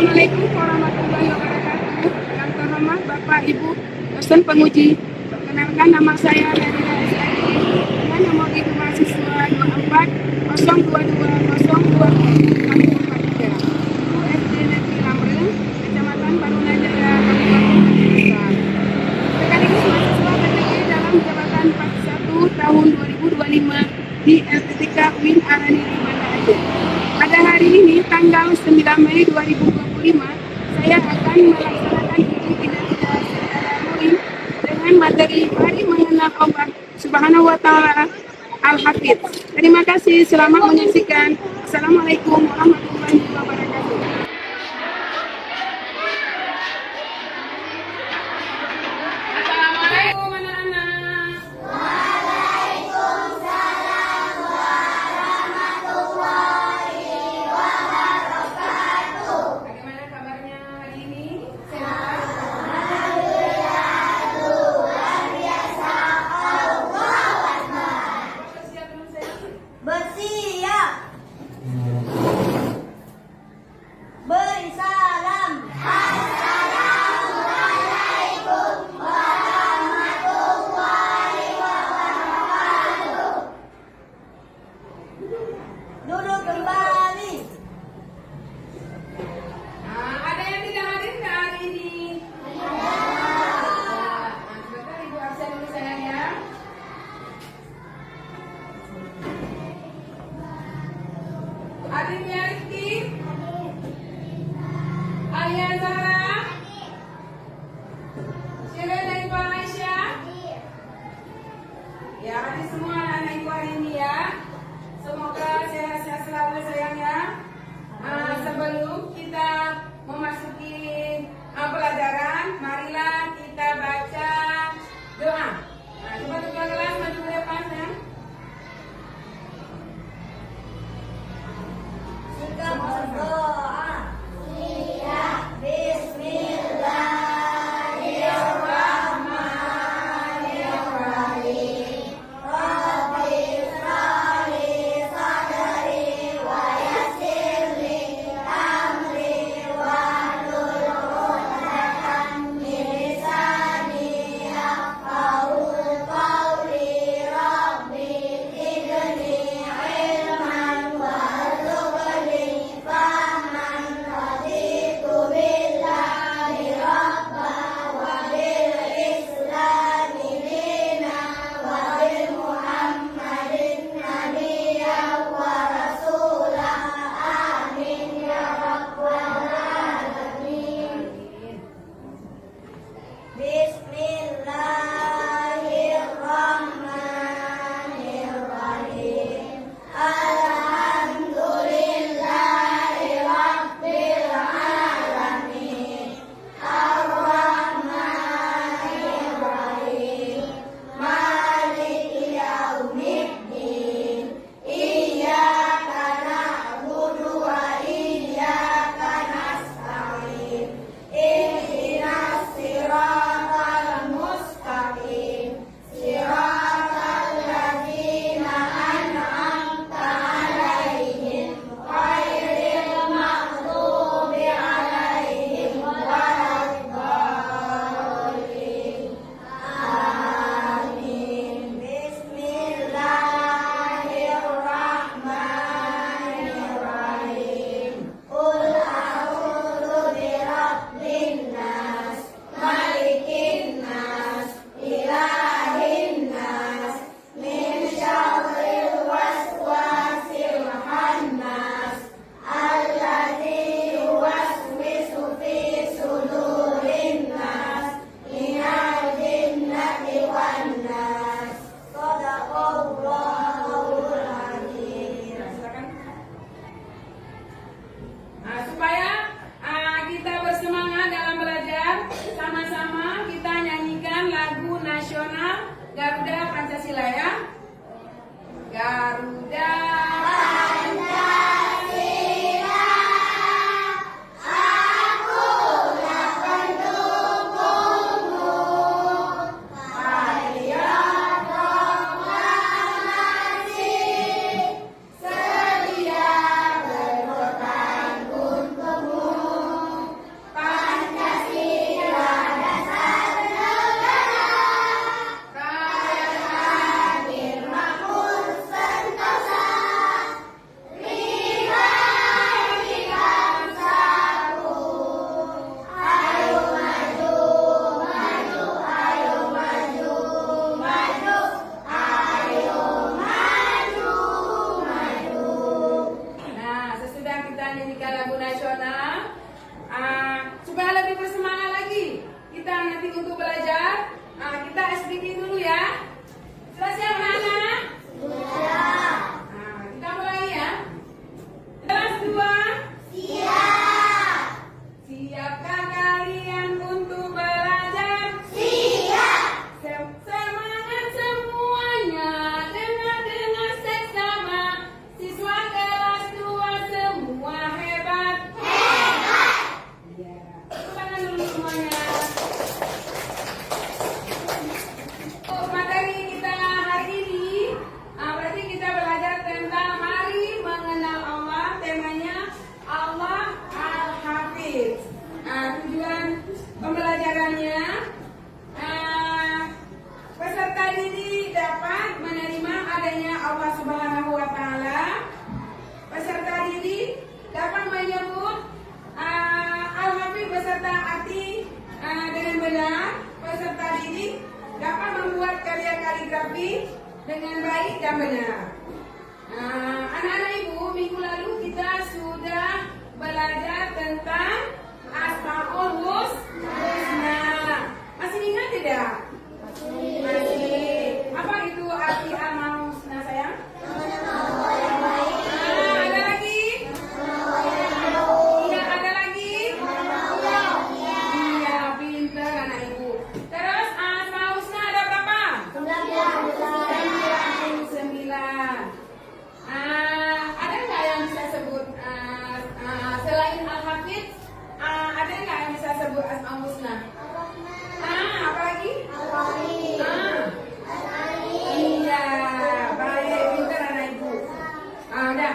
Assalamualaikum warahmatullahi wabarakatuh. Yang terhormat Bapak Ibu dosen penguji, perkenalkan nama saya Nadira Asyari dengan nomor induk mahasiswa 24 022 024 SD Negeri Lamreng, Kecamatan Barunajaya, Kabupaten Tanah. Sekaligus mahasiswa PTG dalam jabatan 41 tahun 2025 di LPTK UIN Arani di Banda Aceh. Pada hari ini, tanggal 9 Mei 2025, saya akan melaksanakan uji kinerja saudara UIN dengan materi Mari Mengenal Allah Subhanahu wa Ta'ala Al-Hafidz. Terima kasih, selamat menyaksikan. Assalamualaikum warahmatullahi wabarakatuh. Assalamualaikum anak-anak. Bagaimana kabarnya hari ini? Sehat? Bersiap teman saya? Bersiap. gambarnya, peserta didik dapat menerima adanya Allah Subhanahu wa Ta'ala. Peserta didik dapat menyebut Al-Hafidh beserta arti dengan benar. Peserta didik dapat membuat karya kaligrafi dengan baik dan benar. Anak-anak ibu, minggu lalu kita sudah belajar tentang Asmaul Husna. Masih ingat tidak? Masih. Apa itu arti Asmaul Husna, sayang? Ada lagi? Iya, ada lagi? Iya, pintar anak ibu. Terus Asmaul Husna ada berapa? 99. Ada nggak yang bisa sebut selain Al-Hafidh? Ada nggak yang bisa sebut Asmaul Husna? Apa lagi? Iya, baik, pintar anak ibu. Udah.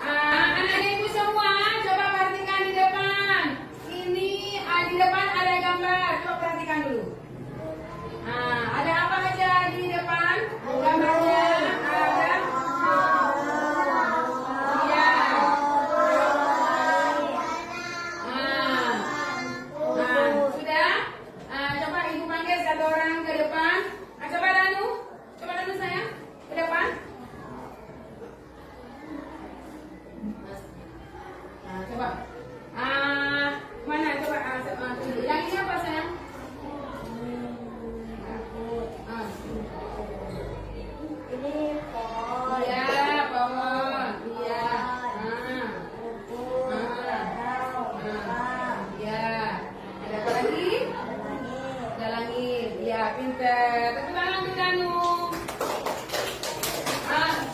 Anak ibu semua, coba perhatikan di depan. Ini di depan ada gambar. Coba perhatikan dulu. Ada apa aja di depan? Gambarnya ada. Sudah? Coba ibu panggil satu orang ke depan. Coba Danu sayang, ke depan. Coba. Mana? Coba. Yang ini apa sayang? Ini pohon. Iya, pohon. Iya. Iya. Ada apa lagi? Ada langit. Iya, pintar. Tepuk tangan untuk Danu.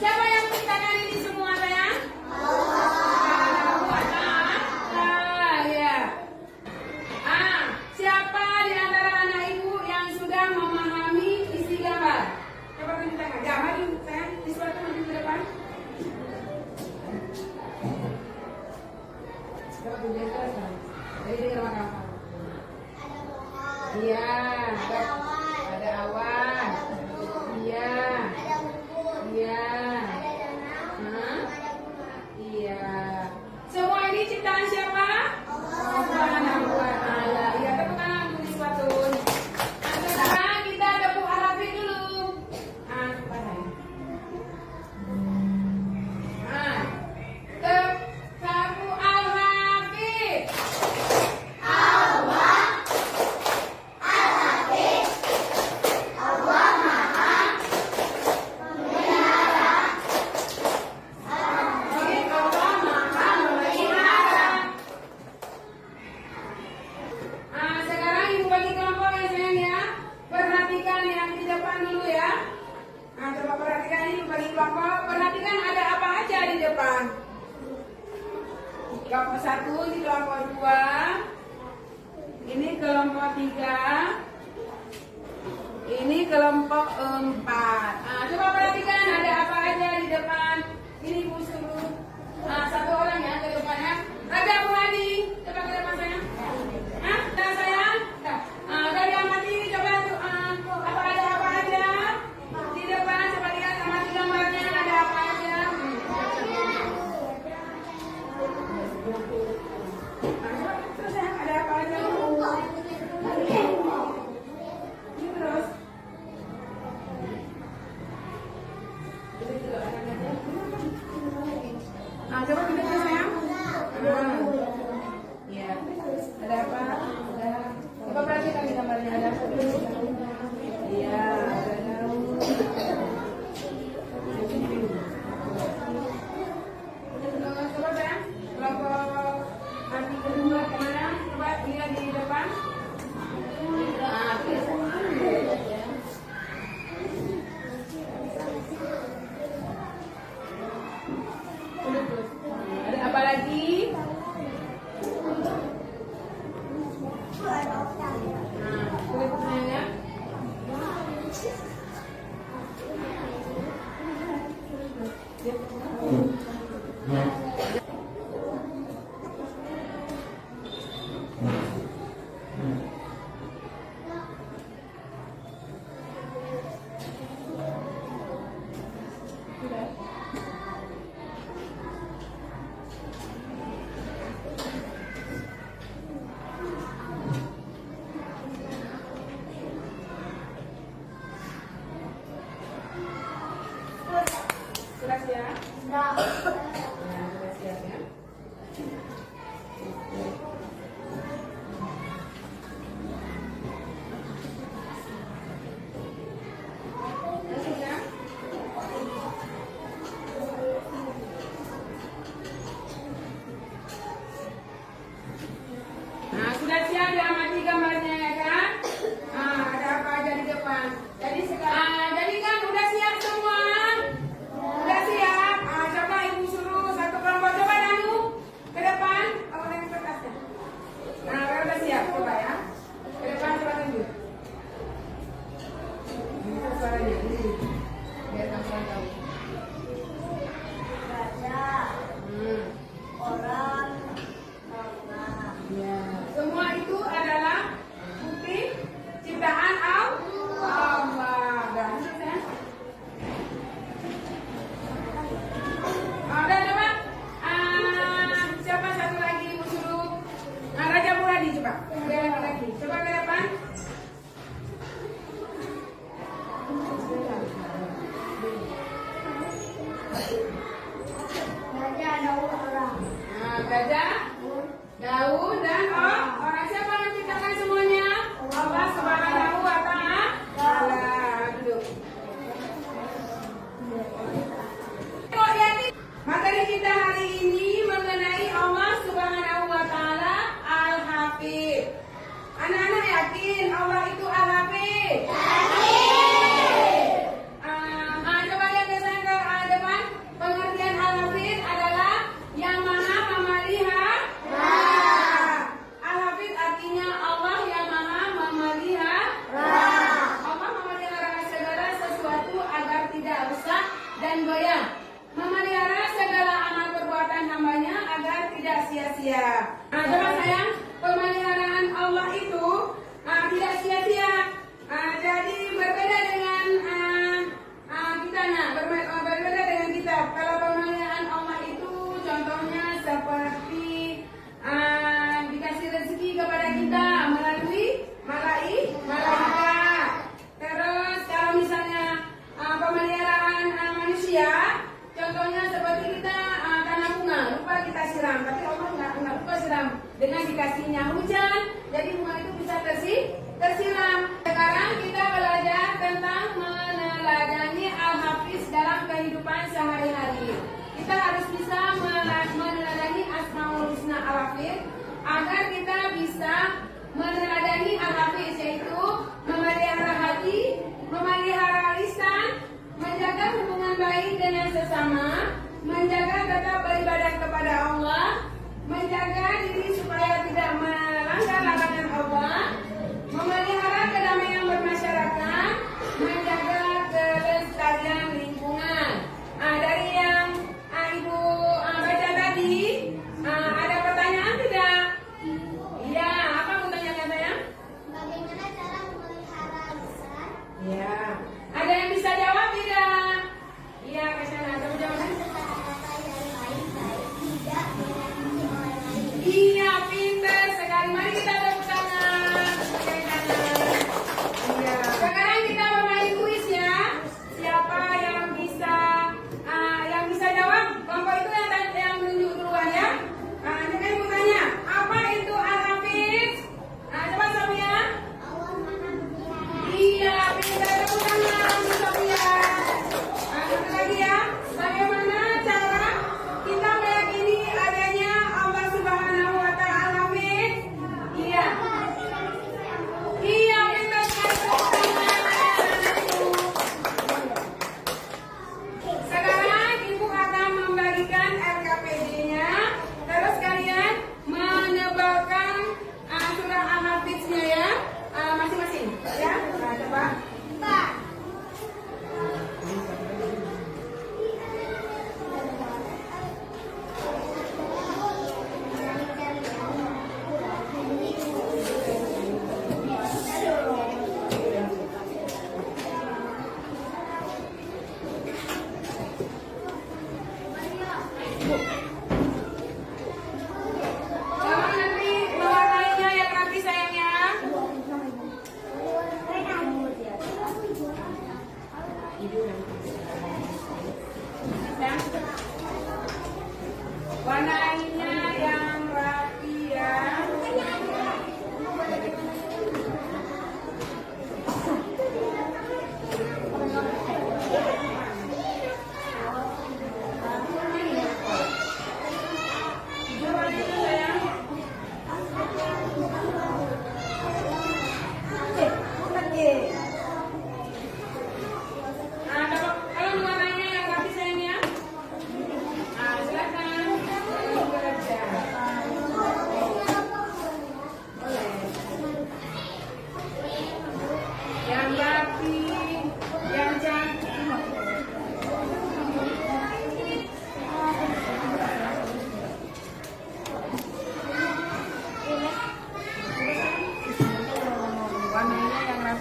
Siapa yang menciptakan ini semua sayang? Ya. Siapa di antara anak ibu yang sudah memahami isi gambar? Coba tunjukkan. Ya, maju sayang. Di suatu maju ke depan. Coba tunjukkan. Jadi dengar makanan. Iya. Ada awan. Iya. Iya. Iya. Semua ini ciptaan siapa? Subhanahu wa Ta'ala. Iya, tepuk tangan untuk Iswatun. Sekarang kita tepuk Al-Hafidh dulu. Tepuk Al-Hafidh. Sekarang ibu bagi kelompok ya sayang ya. Perhatikan yang di depan dulu ya. Coba perhatikan ini bagi kelompok. Perhatikan ada apa aja di depan. Kelompok 1, di kelompok 2. Ini kelompok 3. Ini kelompok 4. Coba perhatikan ada apa aja di depan. Ini ibu suruh satu orang ya ke depan ya. Raja Abu Hadi, coba ke depan sayang. Dah sayang. Dari amati coba apa aja di depan. Coba lihat amati gambarnya ada apa aja. Terus sayang ada apa aja? Ini terus. Coba kita sayang. Ya, ada apa? Coba perhatikan di gambarnya ada apa? Iya, ada daun. Coba sayang, kelompok arti kedua kemana? Coba lihat di depan. Ada apa lagi? coba ya. Ke depan coba tunjuk. Bisa suaranya ini. Biar teman-teman tahu. Raja, orang, Allah. Ya. Semua itu adalah bukti ciptaan Allah. Dan udah coba. Siapa satu lagi ibu suruh? Raja Muradi coba. Ada lagi. Coba ke depan. Raja, daun, orang. Nah, gajah, daun dan orang siapa yang menciptakan semuanya? Allah Subhanahu wa Ta'ala. Duduk. Materi kita hari ini mengenai Allah Subhanahu wa Ta'ala Al-Hafidz. Anak-anak yakin Allah itu Al-Hafidz? Coba lihat ke sana ke depan. Pengertian Al-Hafidz adalah yang maha memelihara. Al-Hafidz artinya Allah yang maha memelihara. Allah memelihara segala sesuatu agar tidak rusak dan goyah. Memelihara segala amal perbuatan hambanya agar tidak sia-sia. Coba sayang, pemeliharaan Allah itu tidak sia-sia. Jadi berbeda dengan berbeda dengan kita. Kalau pemeliharaan Allah itu contohnya seperti dikasih rezeki kepada kita melalui malaikat. Terus kalau misalnya pemeliharaan manusia, contohnya seperti kita tanam bunga, lupa kita siram, tapi Allah nggak lupa siram. Dengan dikasihnya hujan, jadi bunga itu bisa tersiram. Sekarang kita belajar tentang meneladani Al-Hafidz dalam kehidupan sehari-hari. Kita harus bisa meneladani Asmaul Husna Al-Hafidz agar kita bisa meneladani Al-Hafidz, yaitu memelihara hati, memelihara lisan, menjaga hubungan baik dengan sesama, menjaga tetap beribadah kepada Allah, menjaga diri supaya tidak melanggar larangan Allah, memelihara kedamaian bermasyarakat, menjaga kelestarian lingkungan. Dari yang Ibu baca tadi, ada pertanyaan tidak? Iya, apa mau tanyakan saya?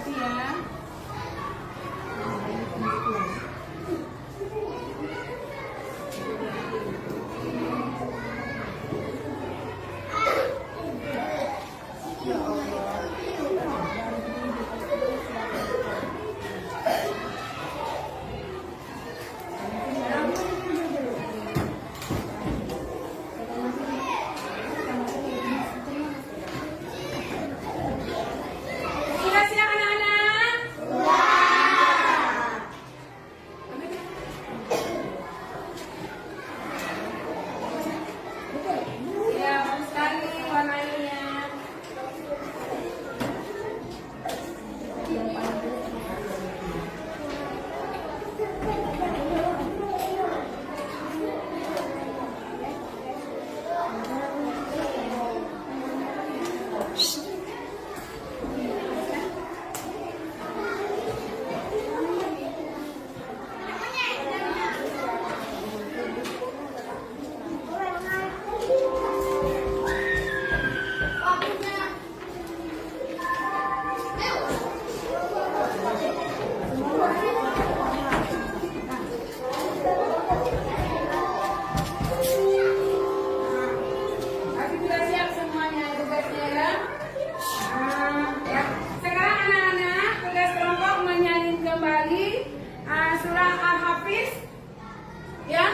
hati ya. Sudah siap anak-anak? Ya, bagus sekali warnanya. Tapi sudah siap semuanya tugasnya ya. Ya. Sekarang anak-anak tugas kelompok menyalin kembali surah Al-Hafiz. Ya.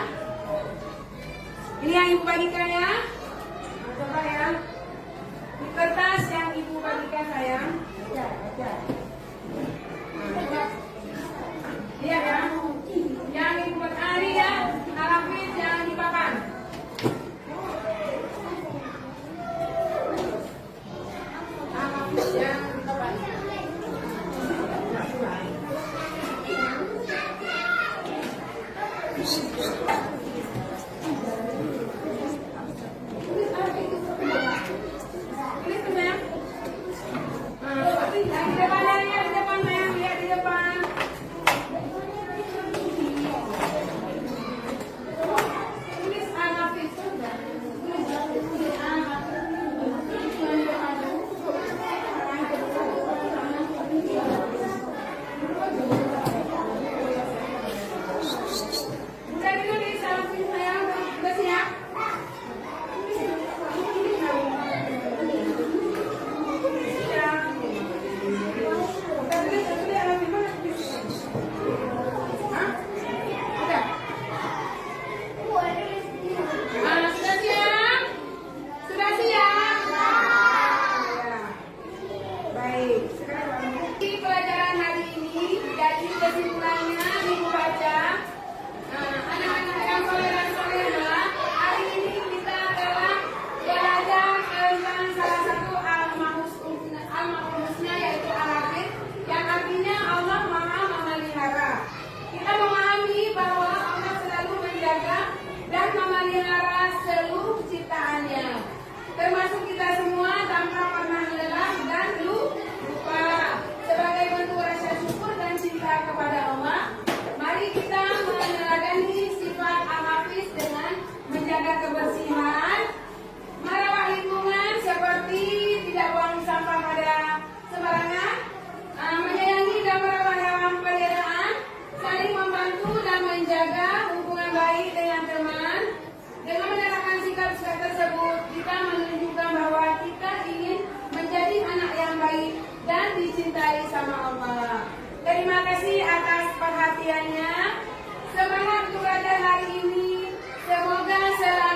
Ini yang ibu bagikan ya. Coba ya. Di kertas yang ibu bagikan sayang. Lihat ya. Yang ibu bagikan ya. Al-Hafiz yang di papan. Al-Hafiz yang di papan. Ini sebenarnya. Di depan ya, di depan sayang, lihat di depan. Tulis Al-Hafiz. Udah ditulis Al-Hafiz sayang, udah siap? Sudah siap? Sudah siap? Ya. Baik. Di pelajaran hari ini, jadi kesimpulannya ibu baca. Anak-anak yang soleh dan soleha, hari ini kita telah belajar tentang salah satu al-mahusnya yaitu Al-Hafiz, yang artinya Allah Maha Memelihara. Kita memahami bahwa Allah selalu menjaga dan memelihara seluruh ciptaannya, termasuk kita semua tanpa pernah lelah dan lupa. Sebagai bentuk rasa syukur dan cinta kepada Allah, mari kita meneladani sifat Al-Hafiz dengan menjaga kebersihan, merawat lingkungan seperti tidak buang sampah pada sembarangan, menyayangi dan merawat hewan peliharaan, saling membantu dan menjaga hubungan baik dengan teman. Dengan menerapkan sikap-sikap tersebut, kita menunjukkan bahwa kita ingin menjadi anak yang baik dan dicintai sama Allah. Terima kasih atas perhatiannya. Semangat untuk belajar hari ini. Semoga selalu